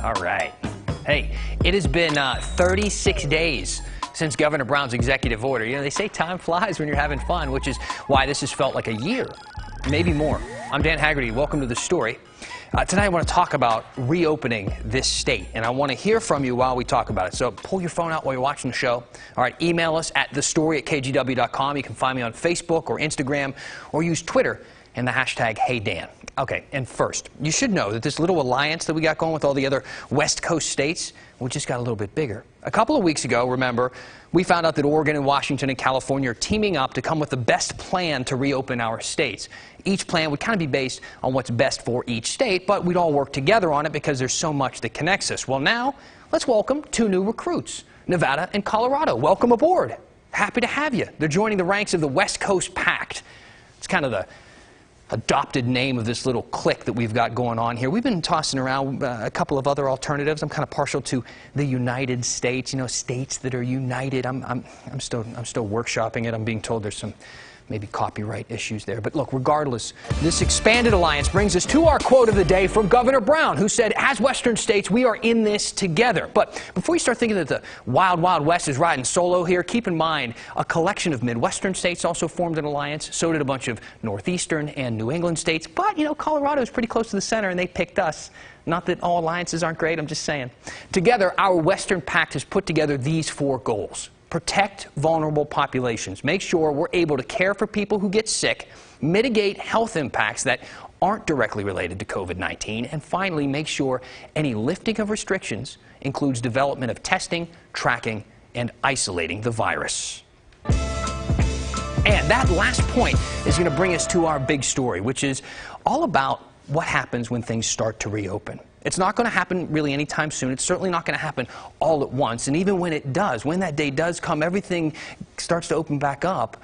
All right. Hey, it has been 36 days since Governor Brown's executive order. You know, they say time flies when you're having fun, which is why this has felt like a year, maybe more. I'm Dan Haggerty. Welcome to The Story. Tonight I want to talk about reopening this state, and I want to hear from you while we talk about it. So pull your phone out while you're watching the show. All right, email us at thestory@kgw.com. You can find me on Facebook or Instagram, or use Twitter and the hashtag HeyDan. Okay, and first, you should know that this little alliance that we got going with all the other West Coast states, we just got a little bit bigger. A couple of weeks ago, remember, we found out that Oregon and Washington and California are teaming up to come with the best plan to reopen our states. Each plan would kind of be based on what's best for each state, but we'd all work together on it because there's so much that connects us. Well, now, let's welcome two new recruits, Nevada and Colorado. Welcome aboard. Happy to have you. They're joining the ranks of the West Coast PACT. It's kind of the adopted name of this little clique that we've got going on here. We've been tossing around a couple of other alternatives. I'm kind of partial to the United States, you know, states that are united. I'm still workshopping it. I'm being told there's some maybe copyright issues there. But look, regardless, this expanded alliance brings us to our quote of the day from Governor Brown, who said, as Western states, we are in this together. But before you start thinking that the Wild Wild West is riding solo here, keep in mind a collection of Midwestern states also formed an alliance. So did a bunch of Northeastern and New England states. But, you know, Colorado is pretty close to the center, and they picked us. Not that all alliances aren't great, I'm just saying. Together, our Western Pact has put together these four goals. Protect vulnerable populations. Make sure we're able to care for people who get sick, mitigate health impacts that aren't directly related to COVID-19, and finally, make sure any lifting of restrictions includes development of testing, tracking, and isolating the virus. And that last point is going to bring us to our big story, which is all about what happens when things start to reopen. It's not going to happen really anytime soon. It's certainly not going to happen all at once. And even when it does, when that day does come, everything starts to open back up,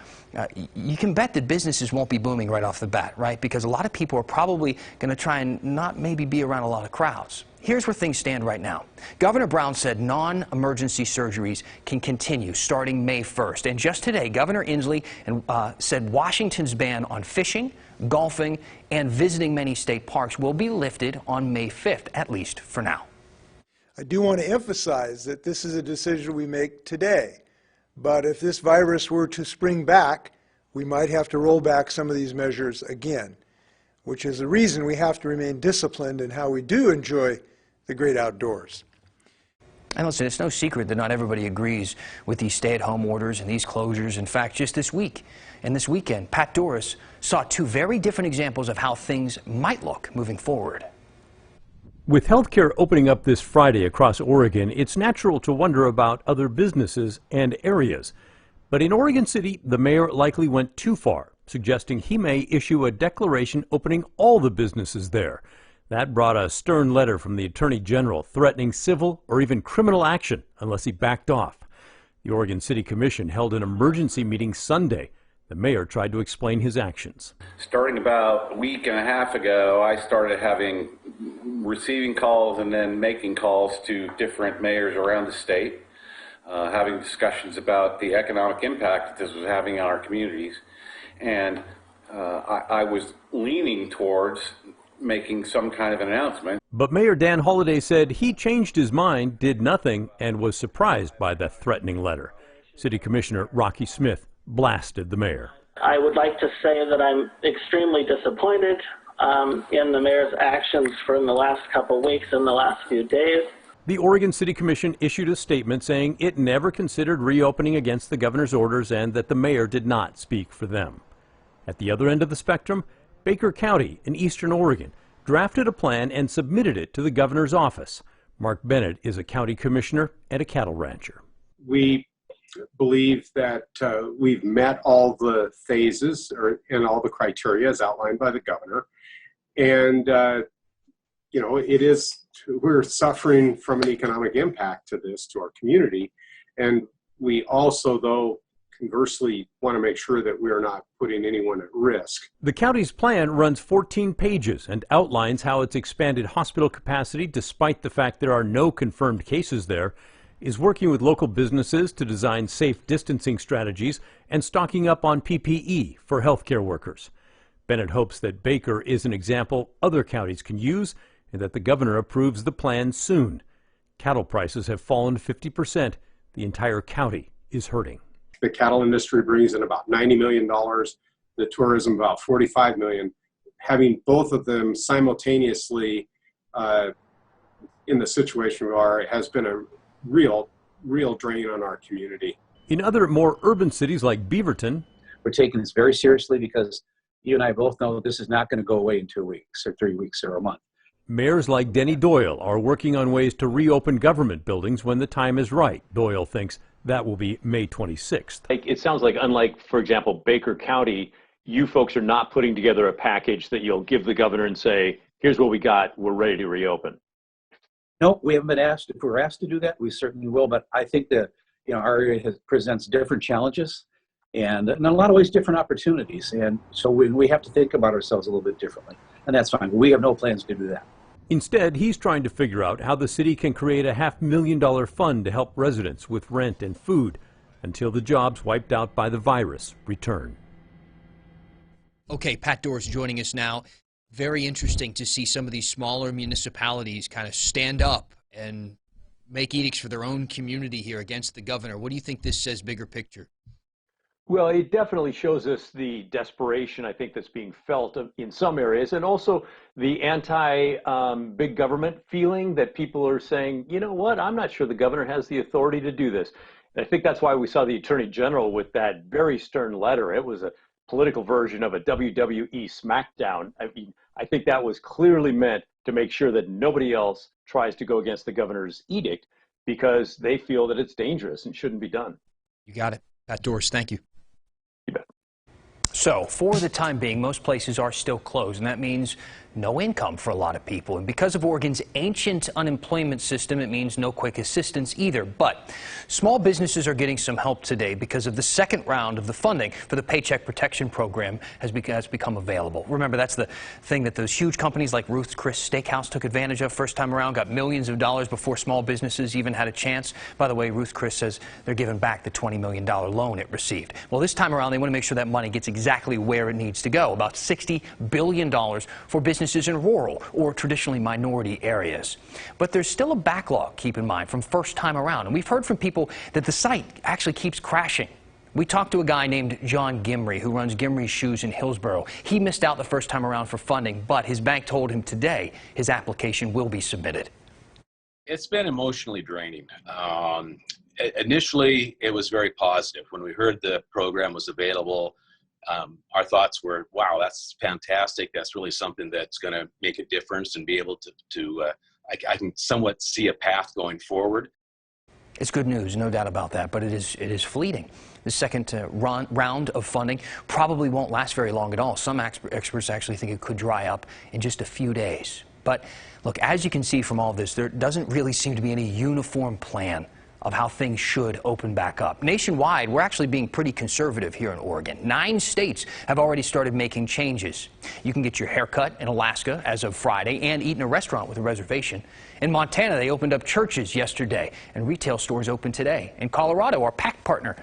you can bet that businesses won't be booming right off the bat, right? Because a lot of people are probably going to try and not maybe be around a lot of crowds. Here's where things stand right now. Governor Brown said non-emergency surgeries can continue starting May 1st. And just today, Governor Inslee said Washington's ban on fishing, golfing, and visiting many state parks will be lifted on May 5th, at least for now. I do want to emphasize that this is a decision we make today. But if this virus were to spring back, we might have to roll back some of these measures again, which is the reason we have to remain disciplined in how we do enjoy the great outdoors. And listen, it's no secret that not everybody agrees with these stay-at-home orders and these closures. In fact, just this week and this weekend, Pat Doris saw two very different examples of how things might look moving forward. With healthcare opening up this Friday across Oregon, it's natural to wonder about other businesses and areas. But in Oregon City, the mayor likely went too far, suggesting he may issue a declaration opening all the businesses there. That brought a stern letter from the Attorney General threatening civil or even criminal action unless he backed off. The Oregon City Commission held an emergency meeting Sunday. The mayor tried to explain his actions. Starting about a week and a half ago, I started receiving calls and then making calls to different mayors around the state, having discussions about the economic impact that this was having on our communities. And I was leaning towards making some kind of an announcement. But Mayor Dan Holiday said he changed his mind, did nothing, and was surprised by the threatening letter. City Commissioner Rocky Smith blasted the mayor. I would like to say that I'm extremely disappointed in the mayor's actions from the last couple of weeks and the last few days. The Oregon City Commission issued a statement saying it never considered reopening against the governor's orders and that the mayor did not speak for them. At the other end of the spectrum, Baker County in eastern Oregon drafted a plan and submitted it to the governor's office. Mark Bennett is a county commissioner and a cattle rancher. We believe that we've met all the phases and all the criteria as outlined by the governor. And, you know, we're suffering from an economic impact to this, to our community. And we also, though, conversely, want to make sure that we are not putting anyone at risk. The county's plan runs 14 pages and outlines how it's expanded hospital capacity, despite the fact there are no confirmed cases there, is working with local businesses to design safe distancing strategies and stocking up on PPE for healthcare workers. Bennett hopes that Baker is an example other counties can use and that the governor approves the plan soon. Cattle prices have fallen 50%. The entire county is hurting. The cattle industry brings in about $90 million, the tourism about $45 million. Having both of them simultaneously in the situation we are has been a real drain on our community. In other more urban cities like Beaverton, we're taking this very seriously because you and I both know that this is not going to go away in 2 weeks or 3 weeks or a month. mayors like Denny Doyle are working on ways to reopen government buildings when the time is right. Doyle thinks that will be May 26th. It sounds like, unlike, for example, Baker County, you folks are not putting together a package that you'll give the governor and say, here's what we got, we're ready to reopen. No, we haven't been asked. If we're asked to do that, we certainly will. But I think that our area presents different challenges and in a lot of ways different opportunities. And so we have to think about ourselves a little bit differently. And that's fine. We have no plans to do that. Instead, he's trying to figure out how the city can create a $500,000 fund to help residents with rent and food until the jobs wiped out by the virus return. Okay, Pat Dorr's joining us now. Very interesting to see some of these smaller municipalities kind of stand up and make edicts for their own community here against the governor. What do you think this says bigger picture? Well, it definitely shows us the desperation, I think, that's being felt in some areas, and also the anti-big government feeling that people are saying, you know what, I'm not sure the governor has the authority to do this. And I think that's why we saw the Attorney General with that very stern letter. It was a political version of a WWE SmackDown. I mean, I think that was clearly meant to make sure that nobody else tries to go against the governor's edict because they feel that it's dangerous and shouldn't be done. You got it. Pat Dorr, thank you. You bet. So, for the time being, most places are still closed, and that means no income for a lot of people. And because of Oregon's ancient unemployment system, it means no quick assistance either. But small businesses are getting some help today because of the second round of the funding for the Paycheck Protection Program has become available. Remember, that's the thing that those huge companies like Ruth's Chris Steakhouse took advantage of first time around, got millions of dollars before small businesses even had a chance. By the way, Ruth's Chris says they're giving back the $20 million loan it received. Well, this time around, they want to make sure that money gets exactly where it needs to go, about $60 billion for businesses in rural or traditionally minority areas. But there's still a backlog, keep in mind, from first time around. And we've heard from people that the site actually keeps crashing. We talked to a guy named John Gimry who runs Gimry's Shoes in Hillsborough. He missed out the first time around for funding, but his bank told him today his application will be submitted. It's been emotionally draining. Initially, it was very positive. When we heard the program was available, our thoughts were, wow, that's fantastic. That's really something that's going to make a difference and be able I can somewhat see a path going forward. It's good news, no doubt about that, but it is fleeting. The second round of funding probably won't last very long at all. Some experts actually think it could dry up in just a few days. But look, as you can see from all this, there doesn't really seem to be any uniform plan of how things should open back up. Nationwide, we're actually being pretty conservative here in Oregon. 9 states have already started making changes. You can get your hair cut in Alaska as of Friday and eat in a restaurant with a reservation. In Montana, they opened up churches yesterday, and retail stores open today. In Colorado, our PACT partner,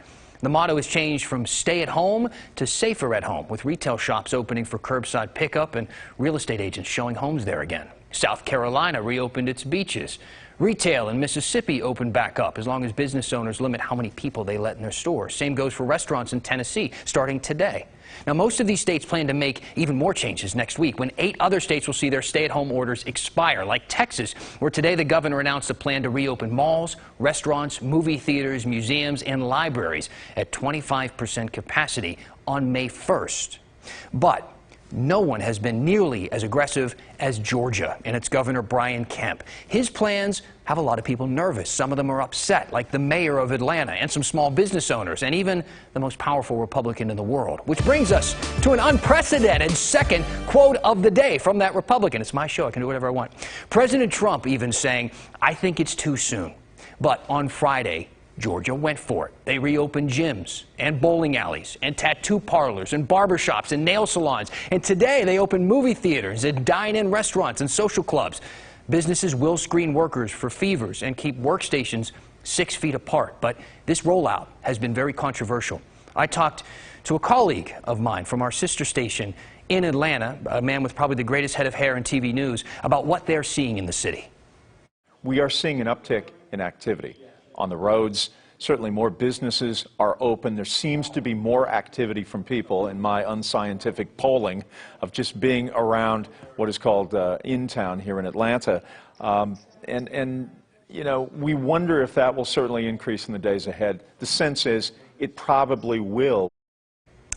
the motto has changed from stay at home to safer at home, with retail shops opening for curbside pickup and real estate agents showing homes there again. South Carolina reopened its beaches. Retail in Mississippi opened back up as long as business owners limit how many people they let in their stores. Same goes for restaurants in Tennessee starting today. Now, most of these states plan to make even more changes next week when 8 other states will see their stay-at-home orders expire, like Texas, where today the governor announced a plan to reopen malls, restaurants, movie theaters, museums, and libraries at 25% capacity on May 1st. But no one has been nearly as aggressive as Georgia and its Governor Brian Kemp. His plans have a lot of people nervous. Some of them are upset, like the mayor of Atlanta and some small business owners, and even the most powerful Republican in the world. Which brings us to an unprecedented second quote of the day from that Republican. It's my show. I can do whatever I want. President Trump even saying, "I think it's too soon." But on Friday, Georgia went for it. They reopened gyms and bowling alleys and tattoo parlors and barbershops and nail salons. And today they opened movie theaters and dine-in restaurants and social clubs. Businesses will screen workers for fevers and keep workstations 6 feet apart. But this rollout has been very controversial. I talked to a colleague of mine from our sister station in Atlanta, a man with probably the greatest head of hair in TV news, about what they're seeing in the city. We are seeing an uptick in activity on the roads. Certainly more businesses are open. There seems to be more activity from people in my unscientific polling of just being around what is called in town here in Atlanta. And you know, we wonder if that will certainly increase in the days ahead. The sense is it probably will.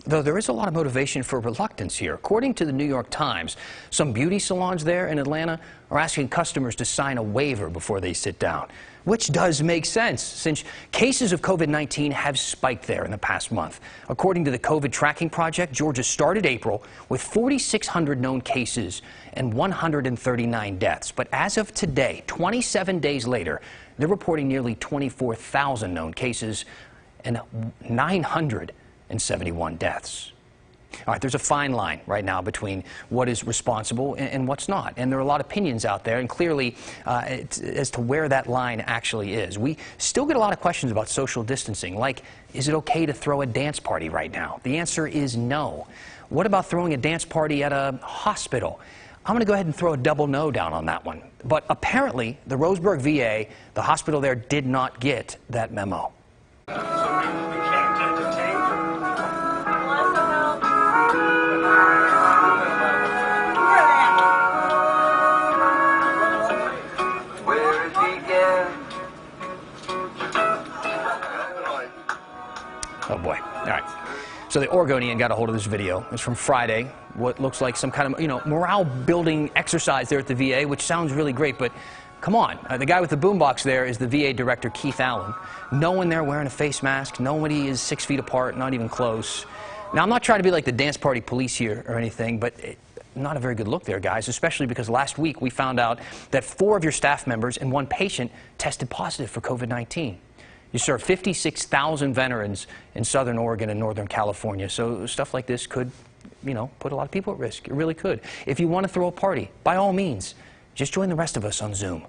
Though there is a lot of motivation for reluctance here. According to the New York Times, some beauty salons there in Atlanta are asking customers to sign a waiver before they sit down, which does make sense since cases of COVID-19 have spiked there in the past month. According to the COVID Tracking Project, Georgia started April with 4,600 known cases and 139 deaths. But as of today, 27 days later, they're reporting nearly 24,000 known cases and 971 deaths. All right, there's a fine line right now between what is responsible and what's not. And there are a lot of opinions out there, and clearly as to where that line actually is. We still get a lot of questions about social distancing, like, is it okay to throw a dance party right now? The answer is no. What about throwing a dance party at a hospital? I'm going to go ahead and throw a double no down on that one. But apparently, the ROSEBURG VA, the hospital there, did not get that memo. Oh boy. All right. So the Oregonian got a hold of this video. It's from Friday. What looks like some kind of, morale building exercise there at the VA, which sounds really great, but come on. The guy with the boombox there is the VA director, Keith Allen. No one there wearing a face mask. Nobody is 6 feet apart, not even close. Now, I'm not trying to be like the dance party police here or anything, but not a very good look there, guys, especially because last week we found out that 4 of your staff members and 1 patient tested positive for COVID-19. You serve 56,000 veterans in Southern Oregon and Northern California, so stuff like this could, put a lot of people at risk. It really could. If you want to throw a party, by all means, just join the rest of us on Zoom.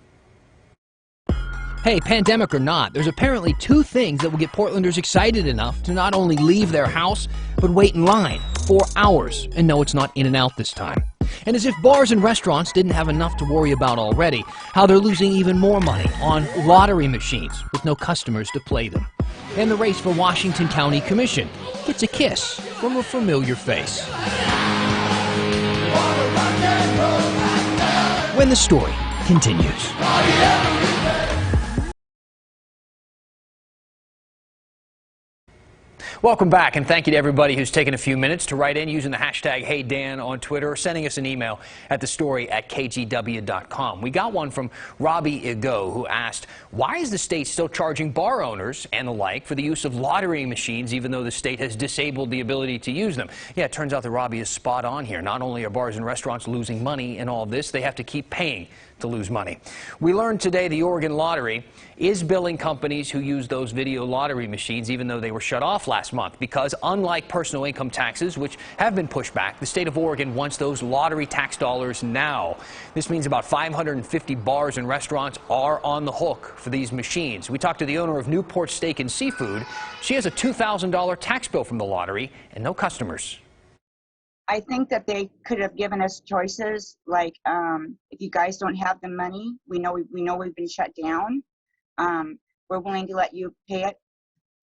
Hey, pandemic or not, there's apparently 2 things that will get Portlanders excited enough to not only leave their house, but wait in line 4 hours and know it's not in and out this time. And as if bars and restaurants didn't have enough to worry about already, how they're losing even more money on lottery machines with no customers to play them. And the race for Washington County Commission gets a kiss from a familiar face. When the story continues. Welcome back, and thank you to everybody who's taken a few minutes to write in using the hashtag HeyDan on Twitter or sending us an email at thestory@kgw.com. We got one from Robbie Igo, who asked, why is the state still charging bar owners and the like for the use of lottery machines even though the state has disabled the ability to use them? Yeah, it turns out that Robbie is spot on here. Not only are bars and restaurants losing money in all this, they have to keep paying to lose money. We learned today the Oregon Lottery is billing companies who use those video lottery machines even though they were shut off last month because, unlike personal income taxes, which have been pushed back, the state of Oregon wants those lottery tax dollars now. This means about 550 bars and restaurants are on the hook for these machines. We talked to the owner of Newport Steak and Seafood. She has a $2,000 tax bill from the lottery and no customers. I think that they could have given us choices like, if you guys don't have the money, we know we've been shut down. We're willing to let you pay it,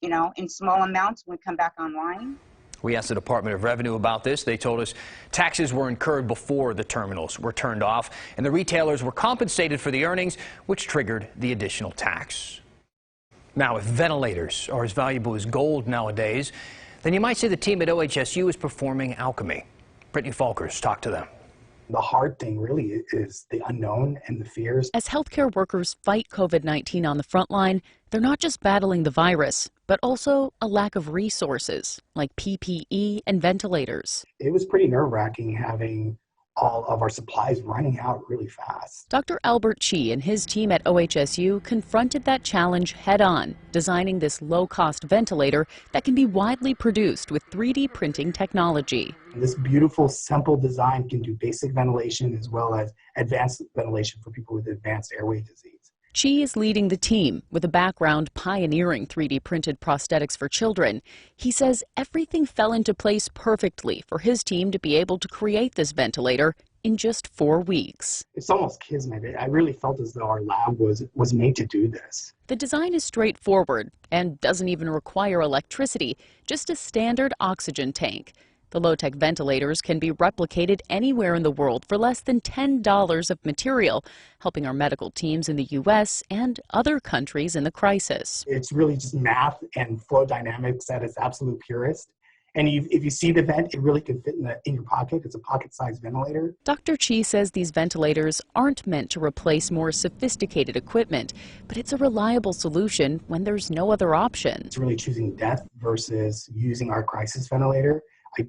in small amounts when we come back online. We asked the Department of Revenue about this. They told us taxes were incurred before the terminals were turned off, and the retailers were compensated for the earnings, which triggered the additional tax. Now, if ventilators are as valuable as gold nowadays, then you might say the team at OHSU is performing alchemy. Brittany Falkers talked to them. The hard thing really is the unknown and the fears. As healthcare workers fight COVID-19 on the front line, they're not just battling the virus, but also a lack of resources like PPE and ventilators. It was pretty nerve-wracking having all of our supplies running out really fast. Dr. Albert Chi and his team at OHSU confronted that challenge head-on, designing this low-cost ventilator that can be widely produced with 3D printing technology. This beautiful, simple design can do basic ventilation as well as advanced ventilation for people with advanced airway disease. Chi is leading the team with a background pioneering 3D printed prosthetics for children. He says everything fell into place perfectly for his team to be able to create this ventilator in just 4 weeks. It's almost kismet. I really felt as though our lab was made to do this. The design is straightforward and doesn't even require electricity, just a standard oxygen tank. The low-tech ventilators can be replicated anywhere in the world for less than $10 of material, helping our medical teams in the U.S. and other countries in the crisis. It's really just math and flow dynamics at its absolute purest. And if you see the vent, it really can fit in your pocket. It's a pocket-sized ventilator. Dr. Chi says these ventilators aren't meant to replace more sophisticated equipment, but it's a reliable solution when there's no other option. It's really choosing death versus using our crisis ventilator. I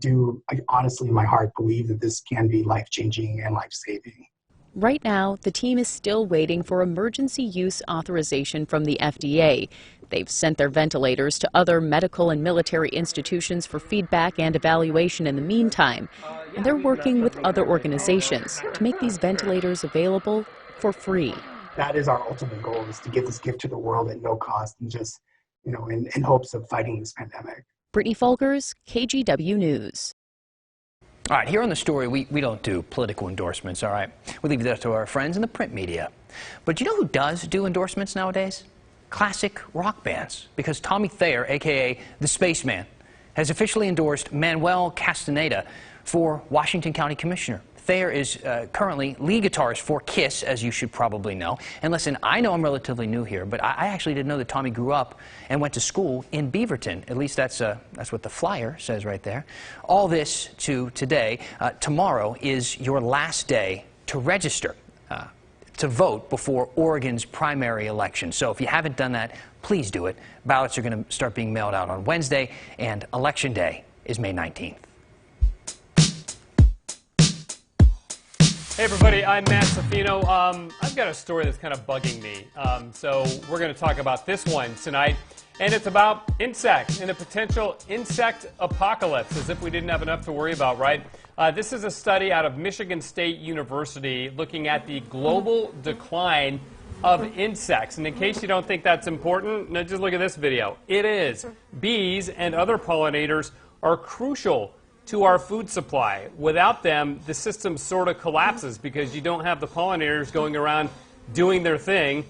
honestly, in my heart, believe that this can be life-changing and life-saving. Right now, the team is still waiting for emergency use authorization from the FDA. They've sent their ventilators to other medical and military institutions for feedback and evaluation in the meantime. And they're working with other organizations to make these ventilators available for free. That is our ultimate goal, is to give this gift to the world at no cost and just, in hopes of fighting this pandemic. Brittany Folkers, KGW News. All right, here on the story, we don't do political endorsements, all right? We leave that to our friends in the print media. But you know who does do endorsements nowadays? Classic rock bands. Because Tommy Thayer, a.k.a. the Spaceman, has officially endorsed Manuel Castaneda for Washington County Commissioner. Thayer is currently lead guitarist for KISS, as you should probably know. And listen, I know I'm relatively new here, but I actually didn't know that Tommy grew up and went to school in Beaverton. At least that's what the flyer says right there. All this to today. Tomorrow is your last day to register to vote before Oregon's primary election. So if you haven't done that, please do it. Ballots are going to start being mailed out on Wednesday, and Election Day is May 19th. Hey everybody, I'm Matt Safino. I've got a story that's kind of bugging me. So we're going to talk about this one tonight. And it's about insects and a potential insect apocalypse, as if we didn't have enough to worry about, right? This is a study out of Michigan State University looking at the global decline of insects. And in case you don't think that's important, now just look at this video. It is. Bees and other pollinators are crucial to our food supply. Without them, the system sort of collapses because you don't have the pollinators going around doing their thing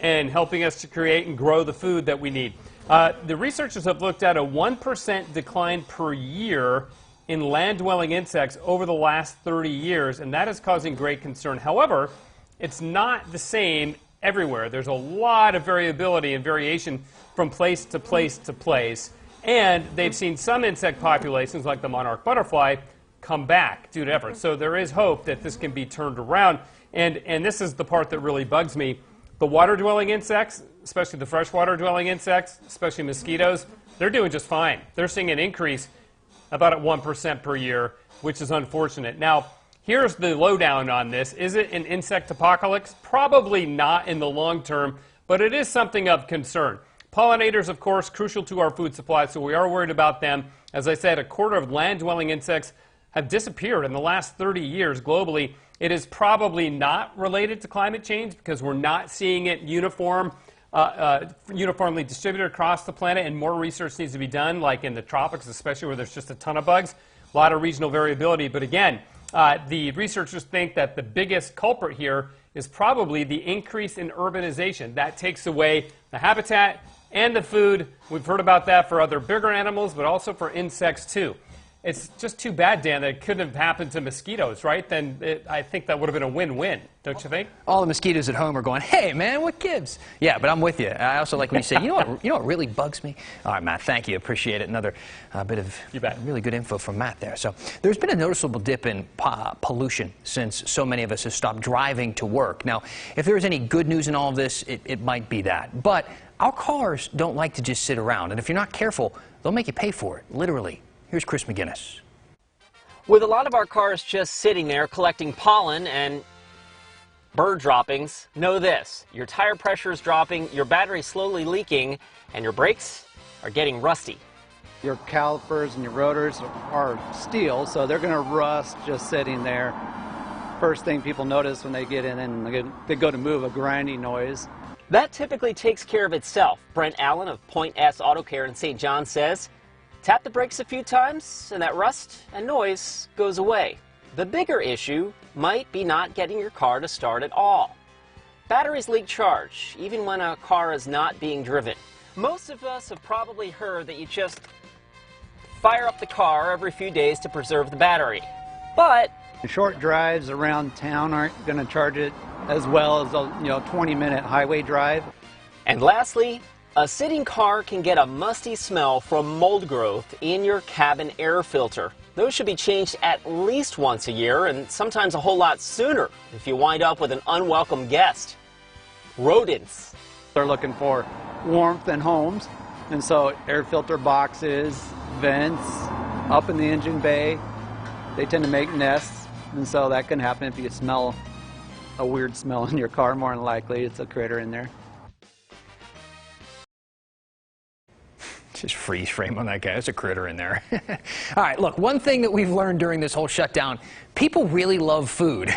and helping us to create and grow the food that we need. The researchers have looked at a 1% decline per year in land-dwelling insects over the last 30 years, and that is causing great concern. However, it's not the same everywhere. There's a lot of variability and variation from place to place to place. And they've seen some insect populations, like the monarch butterfly, come back due to efforts. So there is hope that this can be turned around. And this is the part that really bugs me. The water-dwelling insects, especially the freshwater-dwelling insects, especially mosquitoes, they're doing just fine. They're seeing an increase about at 1% per year, which is unfortunate. Now, here's the lowdown on this. Is it an insect apocalypse? Probably not in the long term, but it is something of concern. Pollinators, of course, crucial to our food supply, so we are worried about them. As I said, a quarter of land-dwelling insects have disappeared in the last 30 years globally. It is probably not related to climate change because we're not seeing it uniformly distributed across the planet, and more research needs to be done, like in the tropics, especially where there's just a ton of bugs. A lot of regional variability, but again, the researchers think that the biggest culprit here is probably the increase in urbanization. That takes away the habitat and the food. We've heard about that for other bigger animals, but also for insects too. It's just too bad, Dan, that it couldn't have happened to mosquitoes, right? Then I think that would have been a win-win, don't you think? All the mosquitoes at home are going, hey, man, what gives? Yeah, but I'm with you. I also like when you say, you know what really bugs me? All right, Matt, thank you. Appreciate it. Another bit of really good info from Matt there. So there's been a noticeable dip in pollution since so many of us have stopped driving to work. Now, if there's any good news in all of this, it might be that. But our cars don't like to just sit around. And if you're not careful, they'll make you pay for it, literally. Here's Chris McGinnis. With a lot of our cars just sitting there collecting pollen and bird droppings, know this: your tire pressure is dropping, your battery is slowly leaking, and your brakes are getting rusty. Your calipers and your rotors are steel, so they're going to rust just sitting there. First thing people notice when they get in and they go to move, a grinding noise. That typically takes care of itself. Brent Allen of Point S Auto Care in St. John says, tap the brakes a few times and that rust and noise goes away. The bigger issue might be not getting your car to start at all. Batteries leak charge, even when a car is not being driven. Most of us have probably heard that you just fire up the car every few days to preserve the battery. But short drives around town aren't going to charge it as well as a 20-minute highway drive. And lastly, a sitting car can get a musty smell from mold growth in your cabin air filter. Those should be changed at least once a year, and sometimes a whole lot sooner if you wind up with an unwelcome guest. Rodents. They're looking for warmth in homes, and so air filter boxes, vents, up in the engine bay, they tend to make nests, and so that can happen if you smell a weird smell in your car. More than likely it's a critter in there. Just freeze frame on that guy. There's a critter in there. All right, look, one thing that we've learned during this whole shutdown, people really love food.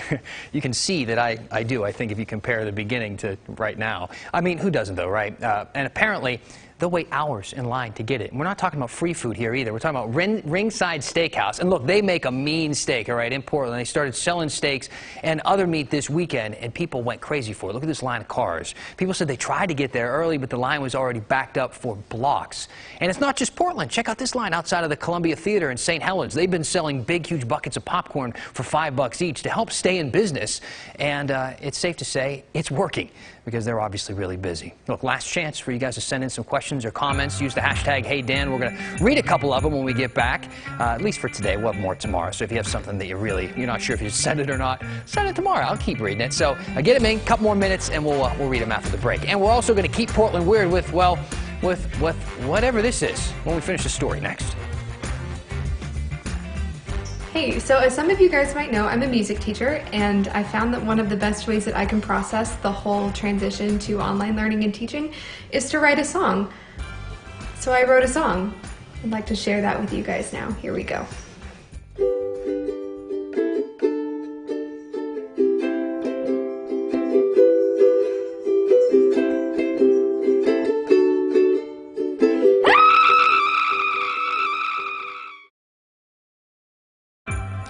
You can see that I do, I think, if you compare the beginning to right now. I mean, who doesn't, though, right? And apparently, they'll wait hours in line to get it. And we're not talking about free food here either. We're talking about Ringside Steakhouse. And look, they make a mean steak, all right, in Portland. They started selling steaks and other meat this weekend, and people went crazy for it. Look at this line of cars. People said they tried to get there early, but the line was already backed up for blocks. And it's not just Portland. Check out this line outside of the Columbia Theater in St. Helens. They've been selling big, huge buckets of popcorn for $5 each to help stay in business. And it's safe to say it's working because they're obviously really busy. Look, last chance for you guys to send in some questions or comments. Use the hashtag HeyDan. We're going to read a couple of them when we get back, at least for today. We'll have more tomorrow. So if you have something that you're not sure if you send it or not, send it tomorrow. I'll keep reading it. So get them in, a couple more minutes, and we'll read them after the break. And we're also going to keep Portland weird with whatever this is when we finish the story next. Hey, so as some of you guys might know, I'm a music teacher, and I found that one of the best ways that I can process the whole transition to online learning and teaching is to write a song. So I wrote a song. I'd like to share that with you guys now. Here we go.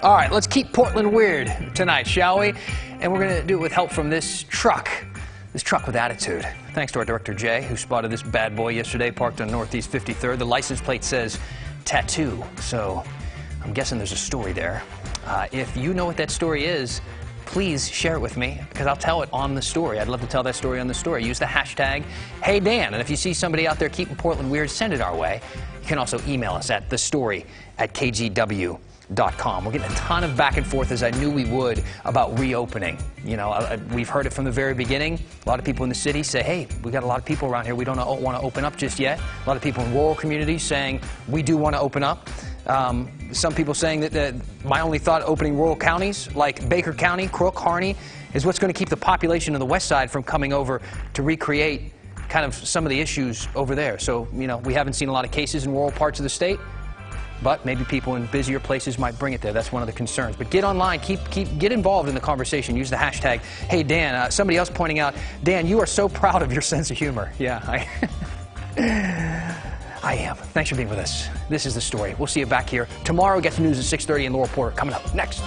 All right, let's keep Portland weird tonight, shall we? And we're going to do it with help from this truck with attitude. Thanks to our director, Jay, who spotted this bad boy yesterday parked on Northeast 53rd. The license plate says tattoo, so I'm guessing there's a story there. If you know what that story is, please share it with me because I'll tell it on the story. I'd love to tell that story on the story. Use the hashtag HeyDan. And if you see somebody out there keeping Portland weird, send it our way. You can also email us at thestory@kgw.com. We're getting a ton of back and forth, as I knew we would, about reopening. You know, we've heard it from the very beginning. A lot of people in the city say, hey, we got a lot of people around here. We don't want to open up just yet. A lot of people in rural communities saying, we do want to open up. Some people saying that my only thought opening rural counties like Baker County, Crook, Harney is what's going to keep the population of the west side from coming over to recreate kind of some of the issues over there. So, you know, we haven't seen a lot of cases in rural parts of the state. But maybe people in busier places might bring it there. That's one of the concerns. But get online, get involved in the conversation. Use the hashtag HeyDan. Somebody else pointing out, Dan, you are so proud of your sense of humor. Yeah, I am. Thanks for being with us. This is The Story. We'll see you back here tomorrow. Get the news at 6:30 and Laura Porter coming up next.